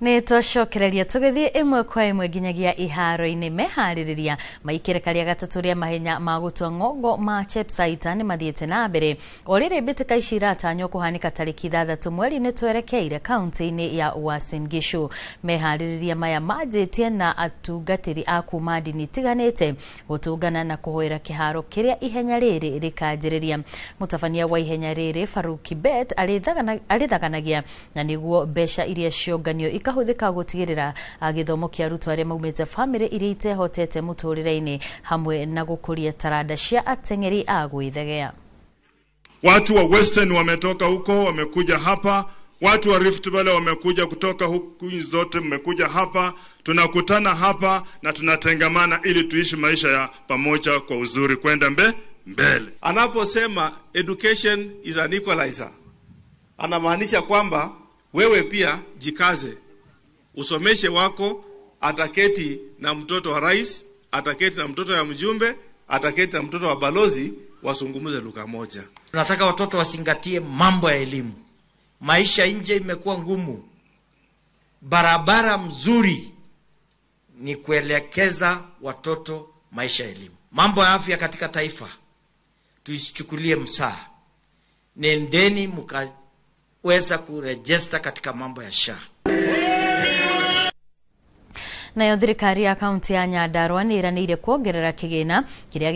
Nĩ tũcokereria tũgĩthiĩ ĩmwe kwa ĩmwe nginyagia iharo-inĩ meharĩrĩria maikĩrĩka rĩa gatatũ rĩa mahenya ma gũtua ng'ongo ma Chepsaita nĩ mathiĩte na mbere. O rĩrĩ mbĩtĩka ici iratanywo kũhanĩka tarĩki 6 mweri-inĩ twerekeire kaunti-inĩ ya Uasin Gishu. Meharĩrĩria maya manjĩtie na atungatĩri a kuma ndini itiganĩte gũtũngana na kũhoera kĩharo kĩrĩa ihenya rĩrĩ rĩkanjĩrĩria. Mũtabania wa ihenya rĩrĩ Farouk Kibet arĩthaganagia na nĩguo mbeca iria cionganio ikahũthĩka gũtigĩrĩra gĩthomo kĩa arutwo arĩa maumĩte famĩlĩ iria itehotete mũtũrĩre-inĩ hamwe na gũkũria taranda cia ateng'eri a gwĩthegea. Watu wa Western wametoka huko wamekuja hapa, watu wa Rift Valley wamekuja kutoka huku zote mmekuja hapa, tunakutana hapa na tunatengamana ili tuishi maisha ya pamoja kwa uzuri kwenda mbele. Anaposema education is an equalizer, anamaanisha kwamba wewe pia jikaze, usomeshe wako, ataketi na mtoto wa rais, ataketi na mtoto wa mjumbe, ataketi na mtoto wa balozi, wasungumuze lugha moja. Tunataka watoto wasingatie mambo ya elimu. Maisha nje imekuwa ngumu. Barabara mzuri ni kuelekeza watoto maisha ya elimu. Mambo ya afya katika taifa tuisichukulie msaa. Nendeni mkaweza kurejista katika mambo ya SHA. Nayo thirikari ya kaunti ya Nyandarua nĩ iranĩire kuongerera kĩgĩna kĩrĩa